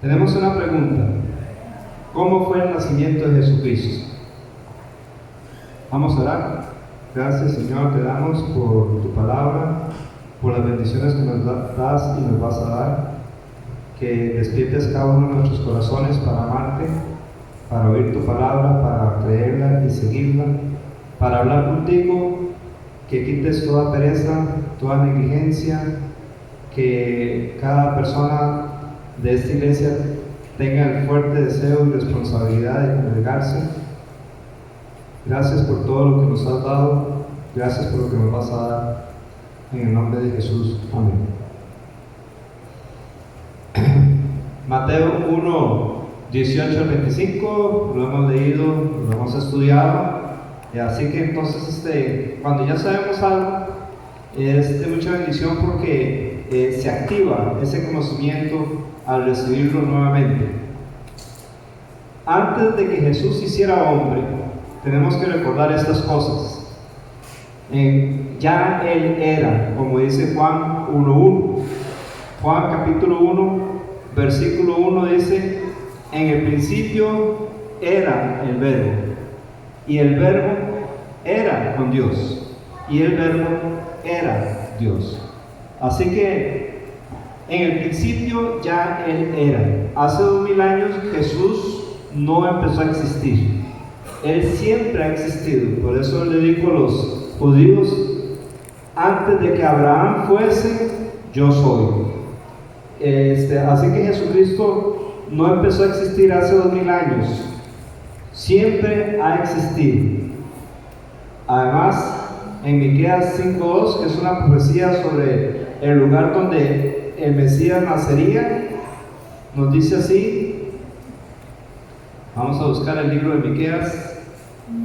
Tenemos una pregunta. ¿Cómo fue el nacimiento de Jesucristo? Vamos a orar. Gracias, Señor, te damos por tu palabra, por las bendiciones que nos das y nos vas a dar. Que despiertes cada uno de nuestros corazones para amarte, para oír tu palabra, para creerla y seguirla, para hablar contigo, que quites toda pereza, toda negligencia, que cada persona de esta iglesia tenga el fuerte deseo y responsabilidad de congregarse. Gracias por todo lo que nos has dado, gracias por lo que nos vas a dar, en el nombre de Jesús, amén. Mateo 1, 18 al 25, lo hemos leído, lo hemos estudiado, así que entonces cuando ya sabemos algo, es de mucha bendición porque se activa ese conocimiento al recibirlo nuevamente. Antes de que Jesús hiciera hombre, tenemos que recordar estas cosas. Ya Él era, como dice Juan 1:1. Juan capítulo 1, versículo 1 dice: en el principio era el Verbo, y el Verbo era con Dios, y el Verbo era Dios. Así que en el principio ya Él era. Hace 2000 años Jesús no empezó a existir. Él siempre ha existido. Por eso le dijo a los judíos: antes de que Abraham fuese, yo soy. Así que Jesucristo no empezó a existir hace 2000 años. Siempre ha existido. Además, en Miqueas 5:2, que es una profecía sobre el lugar donde el Mesías nacería, nos dice así. Vamos a buscar el libro de Miqueas,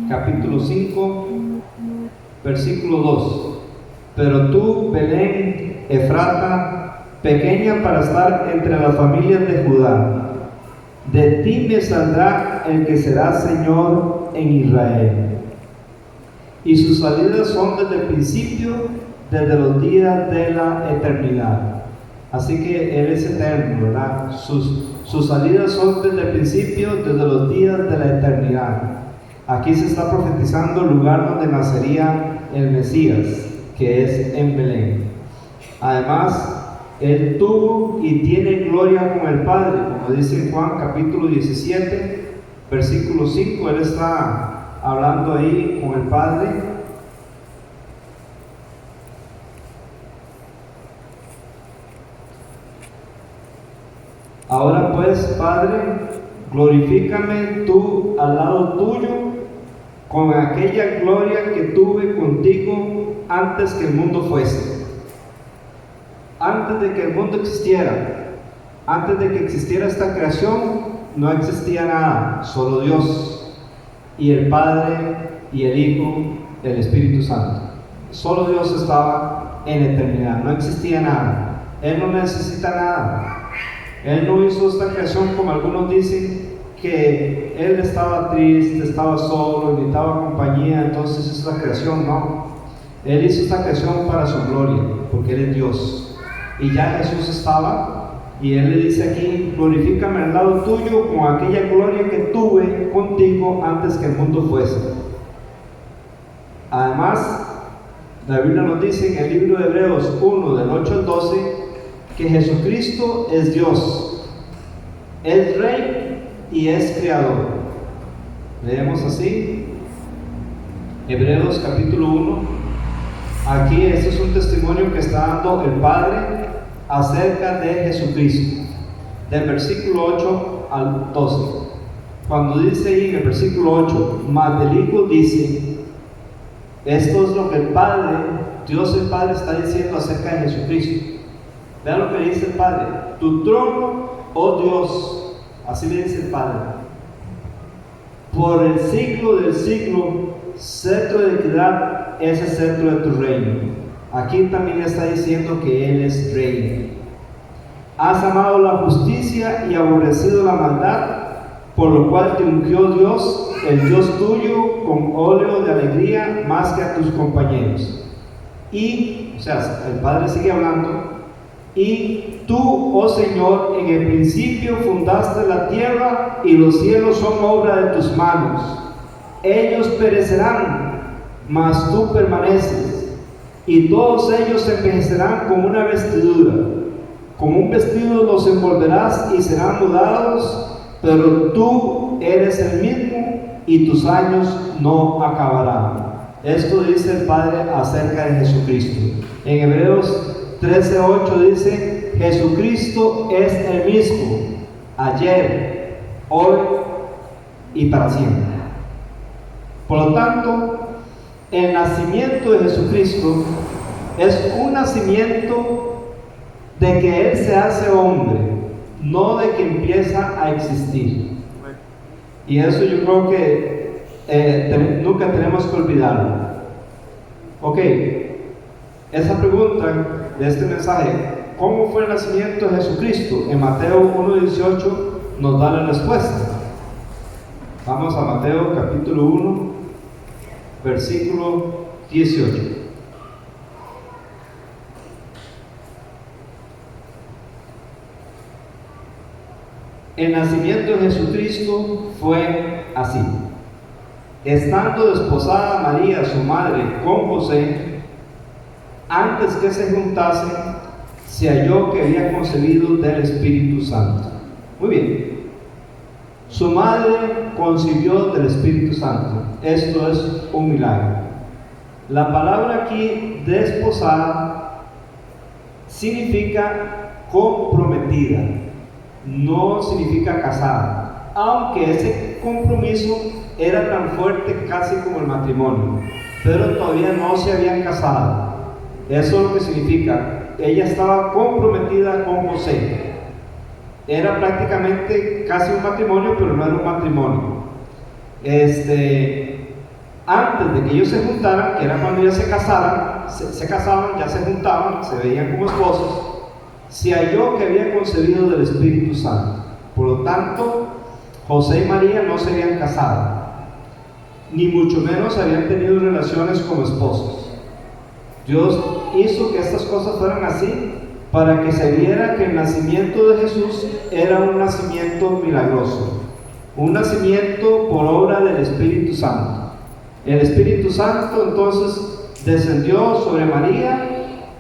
capítulo 5, versículo 2. Pero tú, Belén Efrata, pequeña para estar entre las familias de Judá, de ti me saldrá el que será Señor en Israel. Y sus salidas son desde el principio, desde los días de la eternidad. Así que Él es eterno, ¿verdad? Sus salidas son desde el principio, desde los días de la eternidad. Aquí se está profetizando el lugar donde nacería el Mesías, que es en Belén. Además, Él tuvo y tiene gloria con el Padre, como dice en Juan capítulo 17, versículo 5. Él está hablando ahí con el Padre. Ahora pues, Padre, glorifícame tú al lado tuyo con aquella gloria que tuve contigo antes que el mundo fuese. Antes de que el mundo existiera, antes de que existiera esta creación, no existía nada, solo Dios y el Padre y el Hijo, el Espíritu Santo. Solo Dios estaba en eternidad, no existía nada. Él no necesita nada. Él no hizo esta creación como algunos dicen, que Él estaba triste, estaba solo, necesitaba compañía, entonces es la creación. No, Él hizo esta creación para su gloria, porque Él es Dios. Y ya Jesús estaba, y Él le dice aquí: glorifícame al lado tuyo con aquella gloria que tuve contigo antes que el mundo fuese. Además, la Biblia nos dice en el libro de Hebreos 1, del 8 al 12, que Jesucristo es Dios, es Rey y es Creador. Leemos así, Hebreos capítulo 1. Aquí este es un testimonio que está dando el Padre acerca de Jesucristo, del versículo 8 al 12. Cuando dice ahí en el versículo 8, mas del Hijo dice, esto es lo que el Padre, Dios el Padre, está diciendo acerca de Jesucristo. Vean lo que dice el Padre: tu trono, oh Dios, así le dice el Padre, por el siglo del siglo, cetro de equidad es el cetro de tu reino. Aquí también está diciendo que Él es Rey. Has amado la justicia y aborrecido la maldad, por lo cual te ungió Dios, el Dios tuyo, con óleo de alegría más que a tus compañeros. Y, o sea, el Padre sigue hablando. Y tú, oh Señor, en el principio fundaste la tierra y los cielos son obra de tus manos. Ellos perecerán, mas tú permaneces, y todos ellos envejecerán como una vestidura. Como un vestido los envolverás y serán mudados, pero tú eres el mismo y tus años no acabarán. Esto dice el Padre acerca de Jesucristo. En Hebreos 13:8 dice: Jesucristo es el mismo, ayer, hoy y para siempre. Por lo tanto, el nacimiento de Jesucristo es un nacimiento de que Él se hace hombre, no de que empieza a existir. Y eso yo creo que nunca tenemos que olvidarlo. Ok, esa pregunta de este mensaje, ¿cómo fue el nacimiento de Jesucristo? En Mateo 1:18 nos da la respuesta. Vamos a Mateo capítulo 1, versículo 18. El nacimiento de Jesucristo fue así. Estando desposada María, su madre, con José, antes que se juntasen, se halló que había concebido del Espíritu Santo. Muy bien. Su madre concibió del Espíritu Santo. Esto es un milagro. La palabra aquí, desposada, significa comprometida. No significa casada, aunque ese compromiso era tan fuerte casi como el matrimonio, pero todavía no se habían casado. Eso es lo que significa. Ella estaba comprometida con José. Era prácticamente casi un matrimonio, pero no era un matrimonio. Antes de que ellos se juntaran, que era cuando ellos se casaban, ya se juntaban, se veían como esposos, se halló que había concebido del Espíritu Santo. Por lo tanto, José y María no se habían casado, ni mucho menos habían tenido relaciones como esposos. Dios hizo que estas cosas fueran así para que se viera que el nacimiento de Jesús era un nacimiento milagroso, un nacimiento por obra del Espíritu Santo. El Espíritu Santo entonces descendió sobre María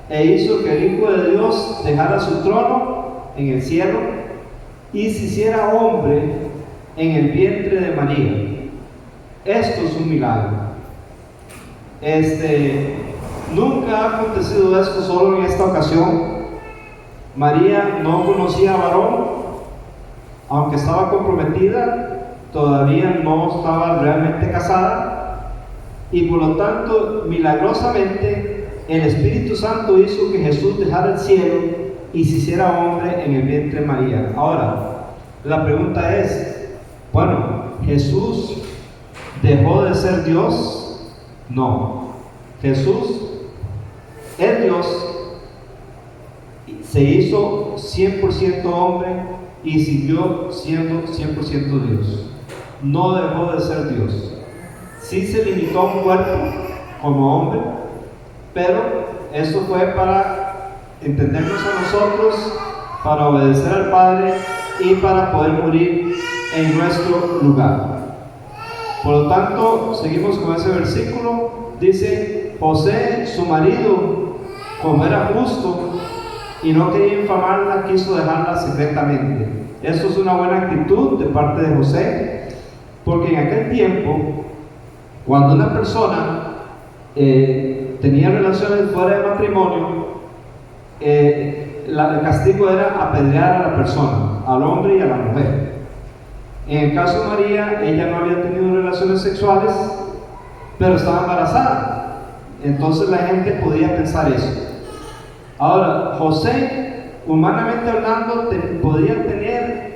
e hizo que el Hijo de Dios dejara su trono en el cielo y se hiciera hombre en el vientre de María. Esto es un milagro. Nunca ha acontecido esto solo en esta ocasión. María no conocía varón, aunque estaba comprometida, todavía no estaba realmente casada, y por lo tanto, milagrosamente, el Espíritu Santo hizo que Jesús dejara el cielo y se hiciera hombre en el vientre de María. Ahora, la pregunta es, bueno, ¿Jesús dejó de ser Dios? No. Jesús es Dios, se hizo 100% hombre y siguió siendo 100% Dios. No dejó de ser Dios. Sí se limitó a un cuerpo como hombre, pero eso fue para entendernos a nosotros, para obedecer al Padre y para poder morir en nuestro lugar. Por lo tanto, seguimos con ese versículo. Dice: José, su marido, como era justo y no quería infamarla, quiso dejarla secretamente. Eso es una buena actitud de parte de José, porque en aquel tiempo, cuando una persona tenía relaciones fuera de matrimonio, el castigo era apedrear a la persona, al hombre y a la mujer. En el caso de María, ella no había tenido relaciones sexuales, pero estaba embarazada. Entonces la gente podía pensar eso. Ahora, José, humanamente hablando, podría tener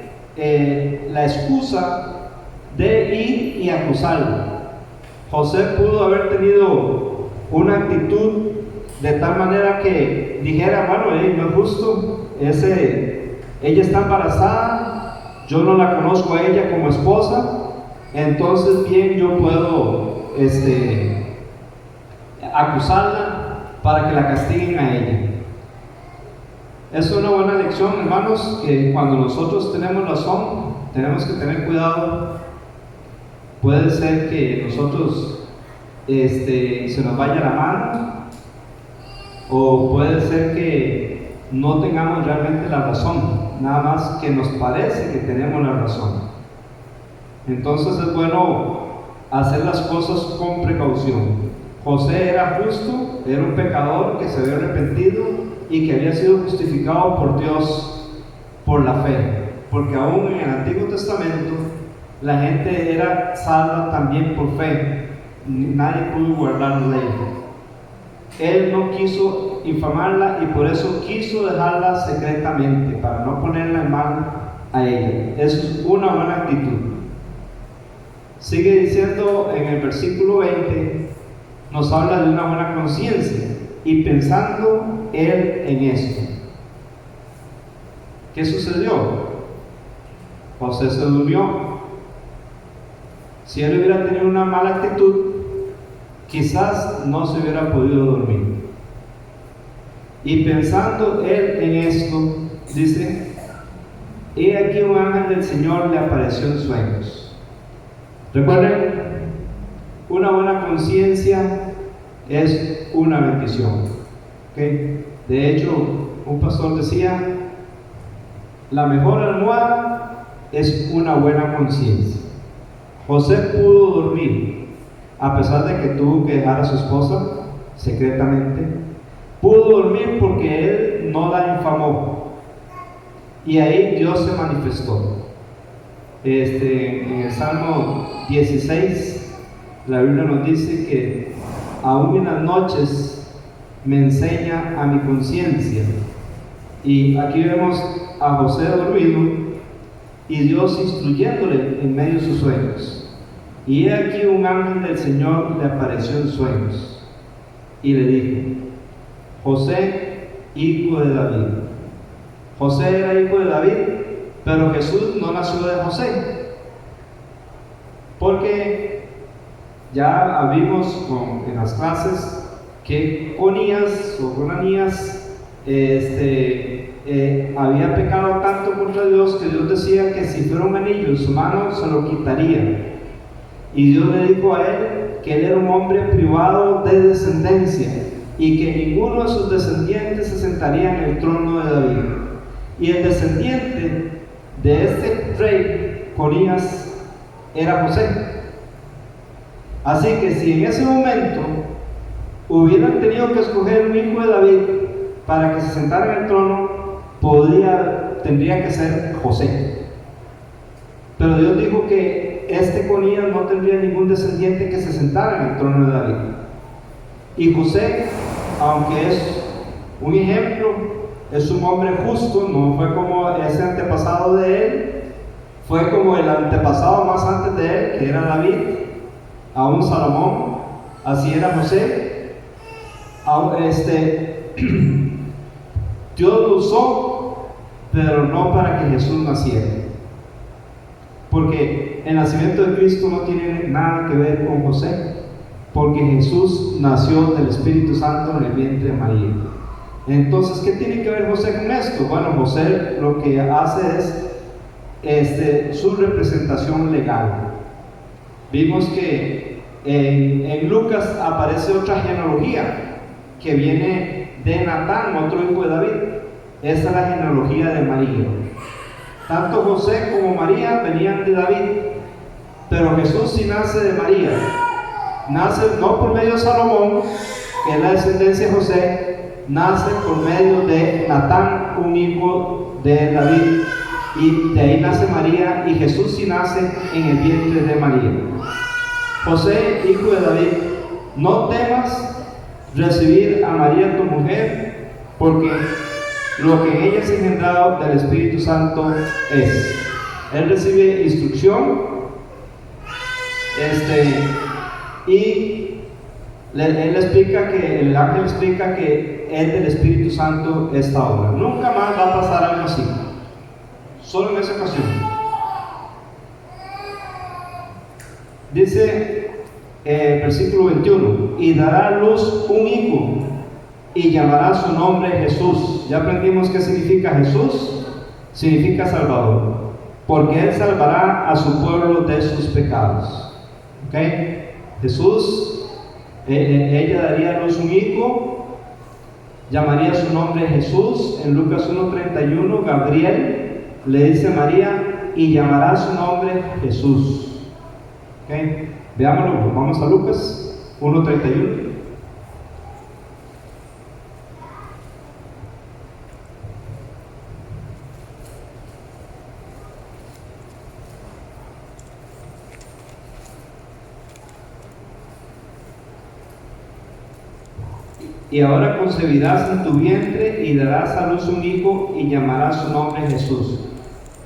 la excusa de ir y acusarla. José pudo haber tenido una actitud de tal manera que dijera: bueno, no es justo, ella está embarazada, yo no la conozco a ella como esposa, entonces bien, yo puedo acusarla para que la castiguen a ella. Es una buena lección, hermanos, que cuando nosotros tenemos razón, tenemos que tener cuidado. Puede ser que nosotros se nos vaya la mano, o puede ser que no tengamos realmente la razón, nada más que nos parece que tenemos la razón. Entonces es bueno hacer las cosas con precaución. José era justo, era un pecador que se había arrepentido y que había sido justificado por Dios por la fe, porque aún en el Antiguo Testamento la gente era salva también por fe. Nadie pudo guardar la ley. Él no quiso infamarla y por eso quiso dejarla secretamente, para no ponerla en mal a ella. Eso es una buena actitud. Sigue diciendo en el versículo 20, nos habla de una buena conciencia y pensando él en esto. ¿Qué sucedió? José se durmió. Si él hubiera tenido una mala actitud, quizás no se hubiera podido dormir. Y pensando él en esto, dice: he aquí un ángel del Señor le apareció en sueños. Recuerden, una buena conciencia es una bendición. ¿Okay? De hecho, un pastor decía: la mejor almohada es una buena conciencia. José pudo dormir, a pesar de que tuvo que dejar a su esposa secretamente. Pudo dormir porque él no la infamó. Y ahí Dios se manifestó. En el Salmo 16, la Biblia nos dice que aún en las noches me enseña a mi conciencia. Y aquí vemos a José dormido y Dios instruyéndole en medio de sus sueños. Y he aquí un ángel del Señor le apareció en sueños y le dijo: José, hijo de David. José era hijo de David, pero Jesús no nació de José, porque ya vimos en las clases que Onías o Conanías había pecado tanto contra Dios que Dios decía que si fuera un anillo en su mano se lo quitaría. Y Dios le dijo a él que él era un hombre privado de descendencia y que ninguno de sus descendientes se sentaría en el trono de David. Y el descendiente de este rey, Conías, era José. Así que si en ese momento hubieran tenido que escoger un hijo de David para que se sentara en el trono, tendría que ser José. Pero Dios dijo que Conías no tendría ningún descendiente que se sentara en el trono de David. Y José, aunque es un ejemplo, es un hombre justo, no fue como ese antepasado de él, fue como el antepasado más antes de él, que era David, aún Salomón, así era José. Dios lo usó, pero no para que Jesús naciera, porque el nacimiento de Cristo no tiene nada que ver con José, porque Jesús nació del Espíritu Santo en el vientre de María. Entonces, ¿qué tiene que ver José con esto? Bueno, José lo que hace es su representación legal. Vimos que en Lucas aparece otra genealogía que viene de Natán, otro hijo de David. Esa es la genealogía de María. Tanto José como María venían de David, pero Jesús sí nace de María. Nace no por medio de Salomón, que es la descendencia de José, nace por medio de Natán, un hijo de David, y de ahí nace María, y Jesús sí nace en el vientre de María. José, hijo de David, no temas recibir a María tu mujer, porque lo que en ella es engendrado del Espíritu Santo es. Él recibe instrucción, y él explica que, el ángel explica que es del Espíritu Santo esta obra. Nunca más va a pasar algo así, solo en esa ocasión. Dice versículo 21: y dará a luz un hijo, y llamará su nombre Jesús. Ya aprendimos qué significa Jesús. Significa Salvador, porque Él salvará a su pueblo de sus pecados. ¿Ok? Jesús, ella daría a luz un hijo, llamaría su nombre Jesús. En Lucas 1:31, Gabriel le dice a María, y llamará su nombre Jesús. ¿Ok? Veámoslo, vamos a Lucas 1:31. Y ahora concebirás en tu vientre y darás a luz un hijo y llamarás su nombre Jesús.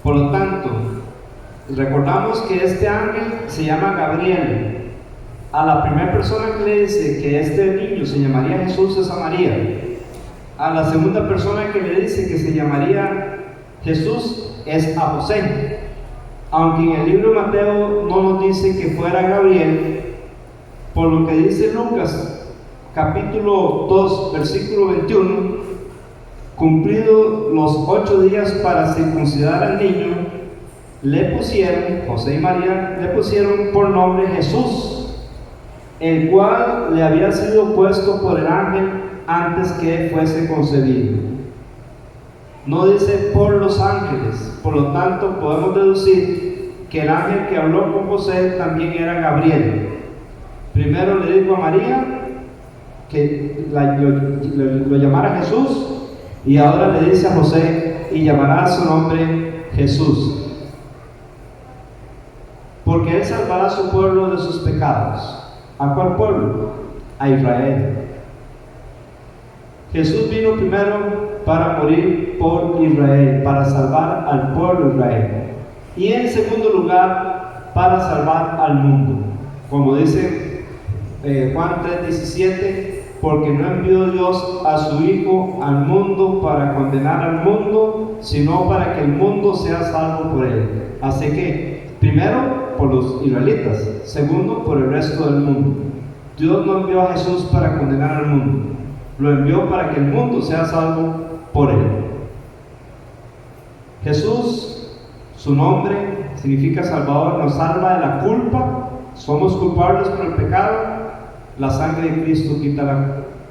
Por lo tanto, recordamos que este ángel se llama Gabriel. A la primera persona que le dice que este niño se llamaría Jesús es a María. A la segunda persona que le dice que se llamaría Jesús es a José. Aunque en el libro de Mateo no nos dice que fuera Gabriel, por lo que dice Lucas capítulo 2, versículo 21, cumplidos los 8 días para circuncidar al niño, le pusieron, José y María, le pusieron por nombre Jesús, el cual le había sido puesto por el ángel antes que fuese concebido. No dice por los ángeles, por lo tanto podemos deducir que el ángel que habló con José también era Gabriel. Primero le dijo a María que lo llamara Jesús, y ahora le dice a José, y llamará su nombre Jesús, porque Él salvará a su pueblo de sus pecados. ¿A cuál pueblo? A Israel. Jesús vino primero para morir por Israel, para salvar al pueblo de Israel, y en segundo lugar para salvar al mundo, como dice Juan 3:17, porque no envió Dios a su Hijo al mundo para condenar al mundo, sino para que el mundo sea salvo por Él. Así que, primero por los israelitas, segundo por el resto del mundo. Dios no envió a Jesús para condenar al mundo, lo envió para que el mundo sea salvo por Él. Jesús, su nombre significa Salvador, nos salva de la culpa. Somos culpables por el pecado. La sangre de Cristo quita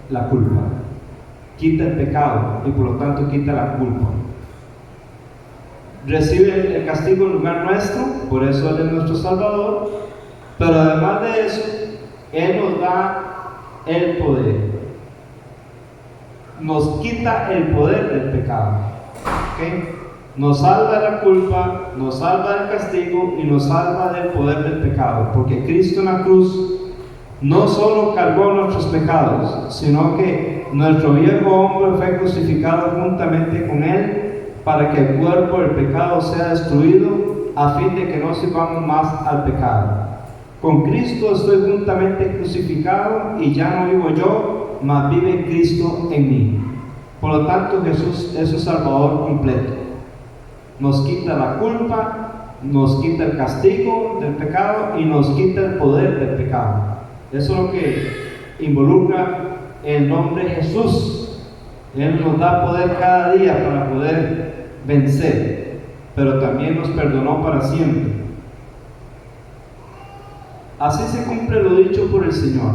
la culpa, quita el pecado y por lo tanto quita la culpa. Recibe el castigo en lugar nuestro, por eso Él es nuestro Salvador, pero además de eso, Él nos da el poder. Nos quita el poder del pecado. ¿Okay? Nos salva de la culpa, nos salva del castigo y nos salva del poder del pecado, porque Cristo en la cruz no solo cargó nuestros pecados, sino que nuestro viejo hombre fue crucificado juntamente con Él para que el cuerpo del pecado sea destruido, a fin de que no sirvamos más al pecado. Con Cristo estoy juntamente crucificado y ya no vivo yo, mas vive Cristo en mí. Por lo tanto, Jesús es un Salvador completo. Nos quita la culpa, nos quita el castigo del pecado y nos quita el poder del pecado. Eso es lo que involucra el nombre Jesús. Él nos da poder cada día para poder vencer, pero también nos perdonó para siempre. Así se cumple lo dicho por el Señor.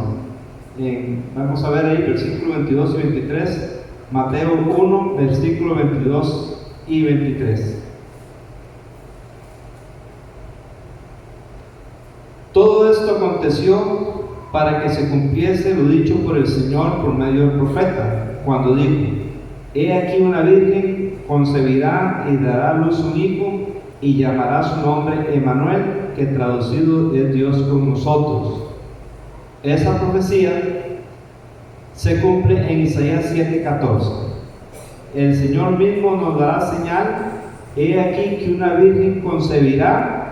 Vamos a ver ahí versículos 22 y 23, Mateo 1, versículos 22 y 23. Todo esto aconteció para que se cumpliese lo dicho por el Señor por medio del profeta, cuando dijo: He aquí una virgen concebirá y dará a luz un hijo, y llamará su nombre Emmanuel, que traducido es Dios con nosotros. Esa profecía se cumple en Isaías 7:14. El Señor mismo nos dará señal: he aquí que una virgen concebirá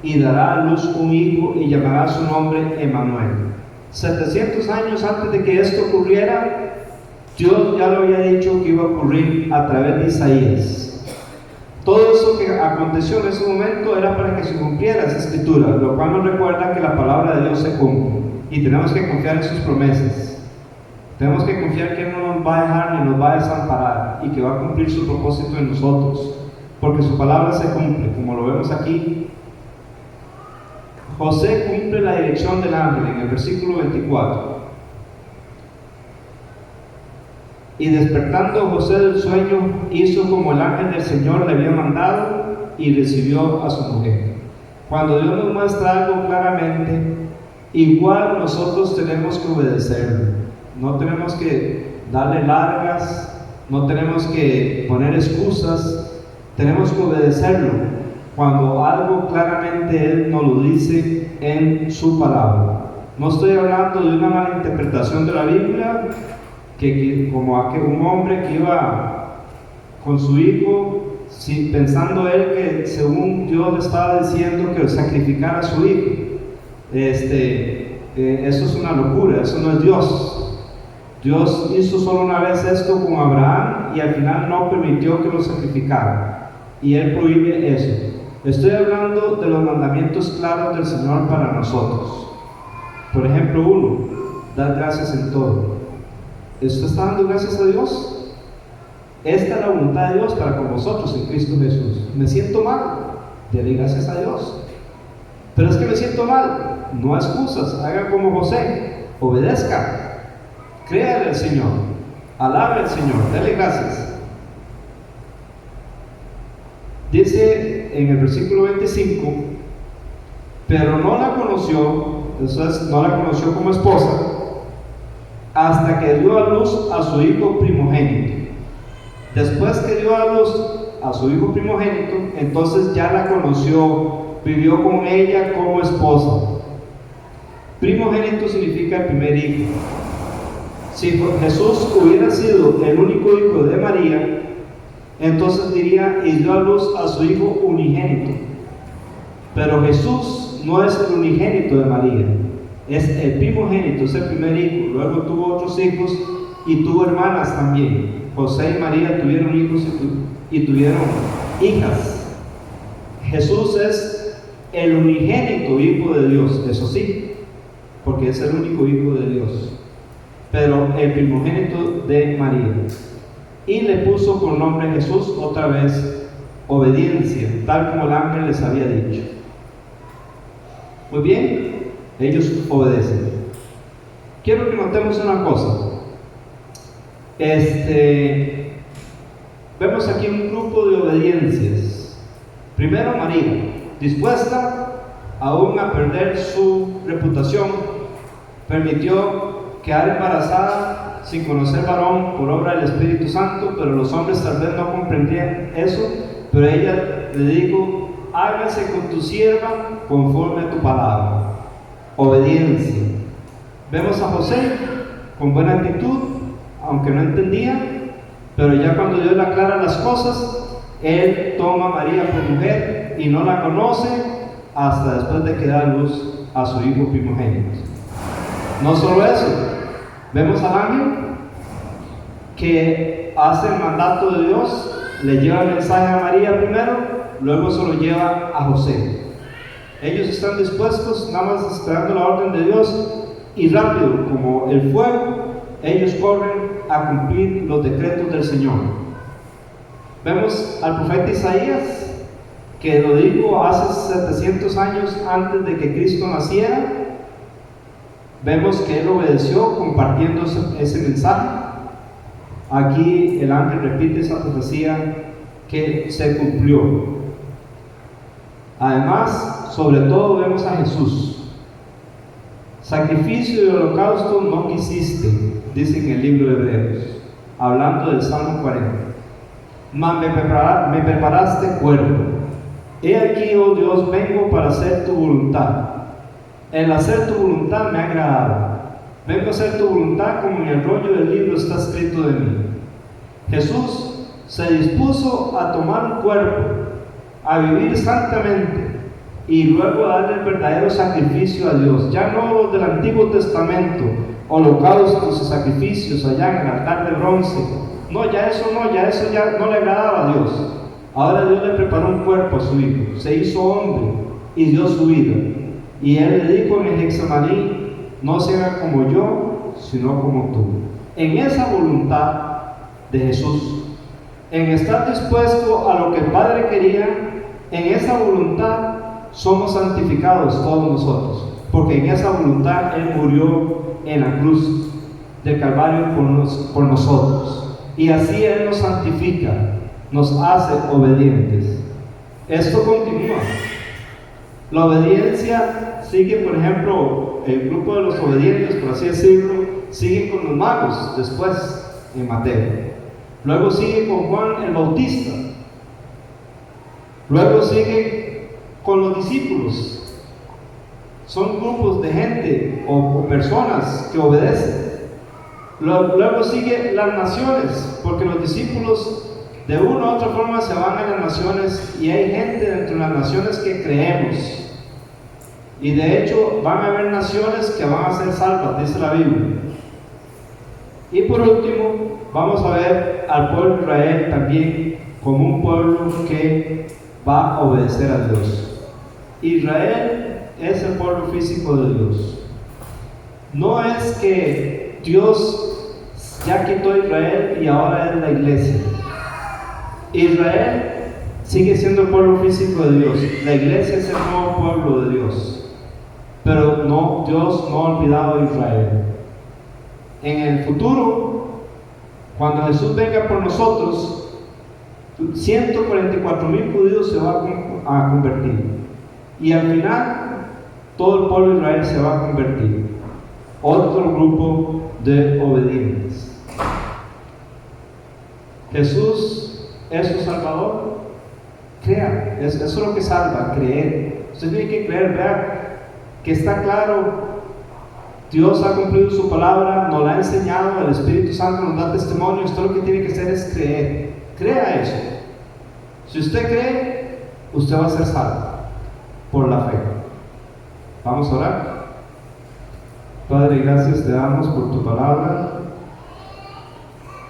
y dará a luz un hijo y llamará su nombre Emmanuel. 700 años antes de que esto ocurriera, Dios ya lo había dicho que iba a ocurrir a través de Isaías. Todo eso que aconteció en ese momento era para que se cumpliera esa escritura, lo cual nos recuerda que la palabra de Dios se cumple y tenemos que confiar en sus promesas. Tenemos que confiar que Él no nos va a dejar ni nos va a desamparar y que va a cumplir su propósito en nosotros, porque su palabra se cumple, como lo vemos aquí. José cumple la dirección del ángel en el versículo 24. Y despertando José del sueño, hizo como el ángel del Señor le había mandado y recibió a su mujer. Cuando Dios nos muestra algo claramente, igual nosotros tenemos que obedecerlo. No tenemos que darle largas, no tenemos que poner excusas, tenemos que obedecerlo cuando algo claramente Él nos lo dice en su palabra. No estoy hablando de una mala interpretación de la Biblia, que como aquel un hombre que iba con su hijo, pensando él que según Dios le estaba diciendo que sacrificara a su hijo. Eso es una locura, eso no es Dios. Dios hizo solo una vez esto con Abraham y al final no permitió que lo sacrificara, y Él prohíbe eso. Estoy hablando de los mandamientos claros del Señor para nosotros. Por ejemplo, 1, dar gracias en todo. ¿Usted está dando gracias a Dios? Esta es la voluntad de Dios para con vosotros en Cristo Jesús. Me siento mal, dele gracias a Dios. Pero es que me siento mal, no excusas, haga como José, obedezca, créale al Señor, alabe al Señor, dele gracias. Dice en el versículo 25, pero no la conoció, eso es, no la conoció como esposa, hasta que dio a luz a su hijo primogénito. Después que dio a luz a su hijo primogénito, entonces ya la conoció, vivió con ella como esposa. Primogénito significa el primer hijo. Si Jesús hubiera sido el único hijo de María, entonces diría, y dio a luz a su hijo unigénito. Pero Jesús no es el unigénito de María, es el primogénito, es el primer hijo. Luego tuvo otros hijos y tuvo hermanas también. José y María tuvieron hijos y tuvieron hijas. Jesús es el unigénito hijo de Dios, eso sí, porque es el único hijo de Dios, pero el primogénito de María. Y le puso por nombre Jesús, otra vez, obediencia, tal como el ángel les había dicho. Muy bien, ellos obedecen. Quiero que notemos una cosa. Vemos aquí un grupo de obediencias. Primero, María, dispuesta aún a perder su reputación, permitió quedar embarazada sin conocer varón por obra del Espíritu Santo, pero los hombres tal vez no comprendían eso, pero ella le dijo, hágase con tu sierva conforme a tu palabra. Obediencia. Vemos a José con buena actitud, aunque no entendía, pero ya cuando Dios le aclara las cosas, él toma a María por mujer y no la conoce hasta después de que da luz a su hijo primogénito. No solo eso, vemos al ángel que hace el mandato de Dios, le lleva el mensaje a María primero, luego se lo lleva a José. Ellos están dispuestos, nada más esperando la orden de Dios, y rápido, como el fuego, ellos corren a cumplir los decretos del Señor. Vemos al profeta Isaías, que lo dijo hace 700 años antes de que Cristo naciera. Vemos que él obedeció compartiendo ese mensaje. Aquí el ángel repite esa profecía que se cumplió. Además, sobre todo vemos a Jesús. Sacrificio y holocausto no quisiste, dice en el libro de Hebreos, hablando del Salmo 40. Mas me preparaste cuerpo. He aquí, oh Dios, vengo para hacer tu voluntad. El hacer tu voluntad me ha agradado. Vengo a hacer tu voluntad como en el rollo del libro está escrito de mí. Jesús se dispuso a tomar un cuerpo, a vivir santamente y luego a darle el verdadero sacrificio a Dios. Ya no los del Antiguo Testamento, holocaustos y sacrificios allá en el altar de bronce. No, ya eso ya no le agradaba a Dios. Ahora Dios le preparó un cuerpo a su hijo, se hizo hombre y dio su vida. Y él le dijo en el Getsemaní, no se haga como yo, sino como tú. en esa voluntad de Jesús, en estar dispuesto a lo que el Padre quería. En esa voluntad somos santificados todos nosotros, porque en esa voluntad Él murió en la cruz de Calvario por nosotros, y así Él nos santifica, nos hace obedientes. Esto continúa. La obediencia sigue, por ejemplo, el grupo de los obedientes, por así decirlo, sigue con los magos después en Mateo. Luego sigue con Juan el Bautista. Luego sigue con los discípulos. Son grupos de gente o personas que obedecen. Luego sigue las naciones, porque los discípulos de una u otra forma se van a las naciones, y hay gente dentro de las naciones que creemos. Y de hecho van a haber naciones que van a ser salvas, dice la Biblia. Y por último, vamos a ver al pueblo de Israel también como un pueblo que va a obedecer a Dios. Israel es el pueblo físico de Dios. No es que Dios ya quitó a Israel y ahora es la iglesia. Israel sigue siendo el pueblo físico de Dios. La iglesia es el nuevo pueblo de Dios. Pero no, Dios no ha olvidado a Israel. En el futuro, cuando Jesús venga por nosotros, 144,000 judíos se van a convertir. Y al final, todo el pueblo de Israel se va a convertir. Otro grupo de obedientes. Jesús es su Salvador. Crea, eso es lo que salva, creer. Usted tiene que creer, vea que está claro. Dios ha cumplido su palabra, nos la ha enseñado, el Espíritu Santo nos da testimonio. Usted lo que tiene que hacer es creer. Crea eso. Si usted cree, usted va a ser salvo por la fe. Vamos a orar. Padre, gracias te damos por tu palabra.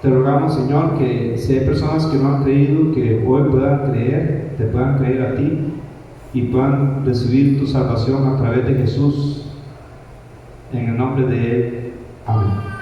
Te rogamos, Señor, que si hay personas que no han creído, que hoy puedan creer, te puedan creer a ti y puedan recibir tu salvación a través de Jesús. En el nombre de Él. Amén.